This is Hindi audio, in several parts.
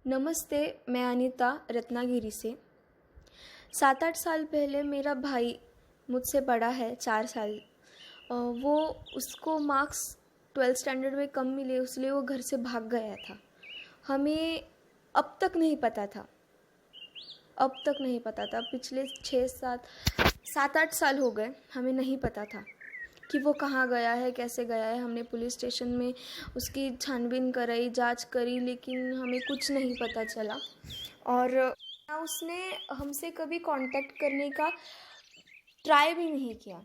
नमस्ते, मैं अनीता रत्नागिरी से। 7-8 साल पहले मेरा भाई मुझसे बड़ा है 4 साल। वो उसको मार्क्स 12th स्टैंडर्ड में कम मिले, इसलिए वो घर से भाग गया था। हमें अब तक नहीं पता था, पिछले 7-8 साल हो गए, हमें नहीं पता था कि वो कहाँ गया है, कैसे गया है। हमने पुलिस स्टेशन में उसकी छानबीन कराई, जांच करी, लेकिन हमें कुछ नहीं पता चला। और ना उसने हमसे कभी कांटेक्ट करने का ट्राई भी नहीं किया।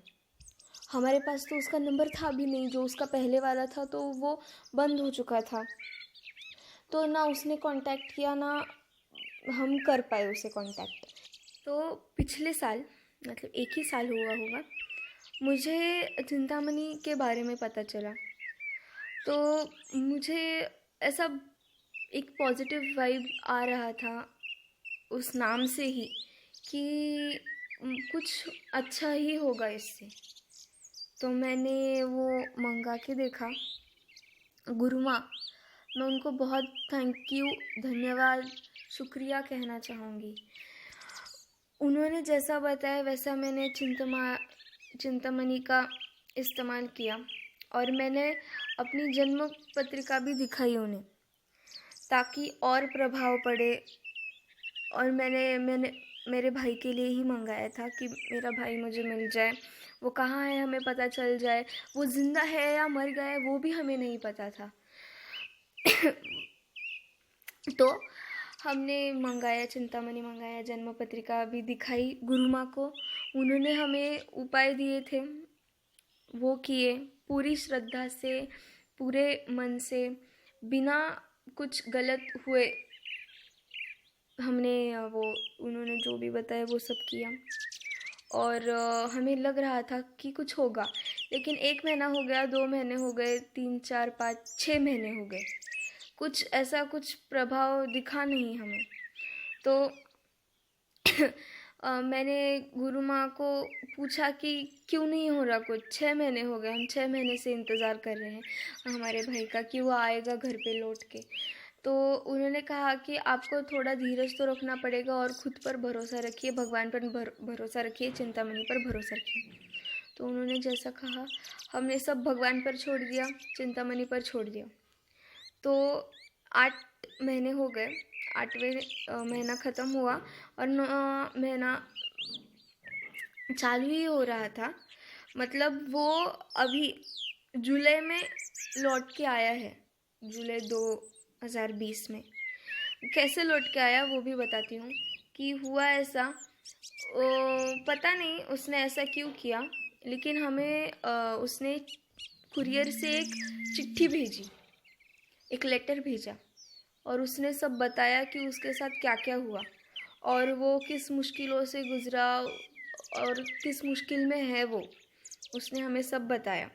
हमारे पास तो उसका नंबर था भी नहीं, जो उसका पहले वाला था तो वो बंद हो चुका था। तो ना उसने कांटेक्ट किया, ना हम कर पाए उसे कांटेक्ट। तो पिछले साल, मतलब 1 ही साल हुआ होगा, मुझे चिंतामणि के बारे में पता चला। तो मुझे ऐसा एक पॉजिटिव वाइब आ रहा था उस नाम से ही कि कुछ अच्छा ही होगा इससे। तो मैंने वो मंगा के देखा। गुरु माँ, मैं उनको बहुत धन्यवाद, शुक्रिया कहना चाहूँगी। उन्होंने जैसा बताया वैसा मैंने चिंतामणि का इस्तेमाल किया और मैंने अपनी जन्म पत्रिका भी दिखाई उन्हें, ताकि और प्रभाव पड़े। और मैंने मेरे भाई के लिए ही मंगाया था कि मेरा भाई मुझे मिल जाए, वो कहाँ है हमें पता चल जाए, वो ज़िंदा है या मर गया है वो भी हमें नहीं पता था। तो हमने मंगाया, चिंतामणि मंगाया, जन्म पत्रिका भी दिखाई गुरु माँ को। उन्होंने हमें उपाय दिए थे, वो किए पूरी श्रद्धा से, पूरे मन से, बिना कुछ गलत हुए। हमने उन्होंने जो भी बताया वो सब किया और हमें लग रहा था कि कुछ होगा, लेकिन 1 महीना हो गया, 2 महीने हो गए, 3, 4, 5, 6 महीने हो गए, कुछ प्रभाव दिखा नहीं हमें। तो मैंने गुरु माँ को पूछा कि क्यों नहीं हो रहा कुछ। 6 महीने हो गए, हम 6 महीने से इंतज़ार कर रहे हैं हमारे भाई का कि वो आएगा घर पे लौट के। तो उन्होंने कहा कि आपको थोड़ा धीरज तो रखना पड़ेगा और खुद पर भरोसा रखिए, भगवान पर भरोसा रखिए, चिंतामणि पर भरोसा रखिए। तो उन्होंने जैसा कहा हमने सब भगवान पर छोड़ दिया, चिंतामणि पर छोड़ दिया। तो 8 महीने हो गए, 8वें महीना ख़त्म हुआ और 9 महीना चालू ही हो रहा था। मतलब वो अभी जुलाई में लौट के आया है, जुलाई 2020 में। कैसे लौट के आया वो भी बताती हूँ कि हुआ ऐसा। पता नहीं उसने ऐसा क्यों किया, लेकिन हमें उसने कुरियर से एक चिट्ठी भेजी, एक लेटर भेजा और उसने सब बताया कि उसके साथ क्या क्या हुआ और वो किस मुश्किलों से गुज़रा और किस मुश्किल में है वो। उसने हमें सब बताया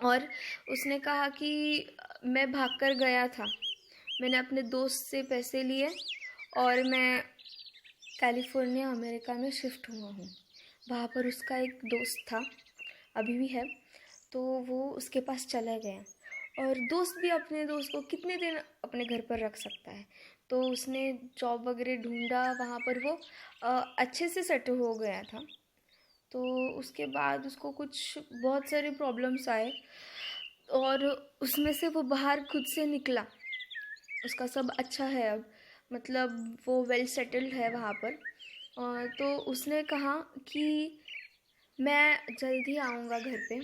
और उसने कहा कि मैं भागकर गया था, मैंने अपने दोस्त से पैसे लिए और मैं कैलिफोर्निया अमेरिका में शिफ्ट हुआ हूँ। वहाँ पर उसका एक दोस्त था, अभी भी है, तो वो उसके पास चला गया। और दोस्त भी अपने दोस्त को कितने दिन अपने घर पर रख सकता है। तो उसने जॉब वगैरह ढूंढा, वहाँ पर वो अच्छे से सेटल हो गया था। तो उसके बाद उसको कुछ बहुत सारे प्रॉब्लम्स आए और उसमें से वो बाहर खुद से निकला। उसका सब अच्छा है अब, मतलब वो वेल सेटल्ड है वहाँ पर। तो उसने कहा कि मैं जल्द ही आऊँगा घर पे,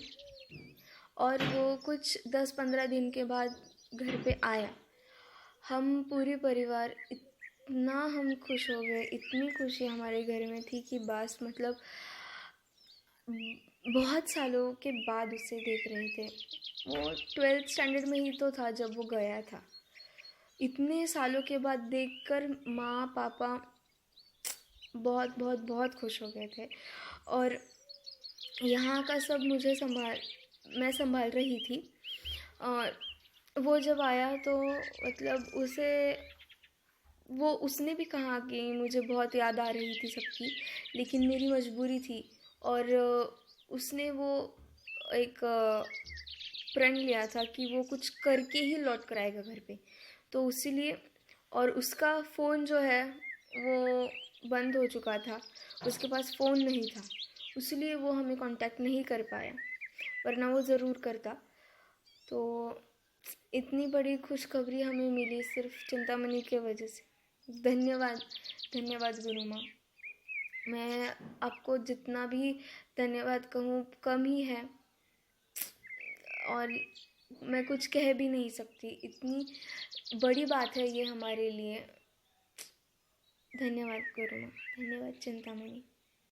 और वो कुछ 10-15 दिन के बाद घर पे आया। हम पूरे परिवार इतना हम खुश हो गए, इतनी खुशी हमारे घर में थी कि बस, मतलब बहुत सालों के बाद उसे देख रहे थे। वो 12th स्टैंडर्ड में ही तो था जब वो गया था। इतने सालों के बाद देखकर माँ पापा बहुत बहुत बहुत खुश हो गए थे। और यहाँ का सब मैं संभाल रही थी। और वो जब आया तो मतलब उसने भी कहा कि मुझे बहुत याद आ रही थी सबकी, लेकिन मेरी मजबूरी थी। और उसने वो एक प्रण लिया था कि वो कुछ करके ही लौट कर आएगा घर पे। तो इसीलिए और उसका फ़ोन जो है वो बंद हो चुका था, उसके पास फ़ोन नहीं था, इसलिए वो हमें कांटेक्ट नहीं कर पाया, वरना वो ज़रूर करता। तो इतनी बड़ी खुशखबरी हमें मिली सिर्फ चिंतामणि के वजह से। धन्यवाद, धन्यवाद गुरु माँ। मैं आपको जितना भी धन्यवाद कहूँ कम ही है, और मैं कुछ कह भी नहीं सकती, इतनी बड़ी बात है ये हमारे लिए। धन्यवाद गुरु माँ, धन्यवाद चिंतामणि।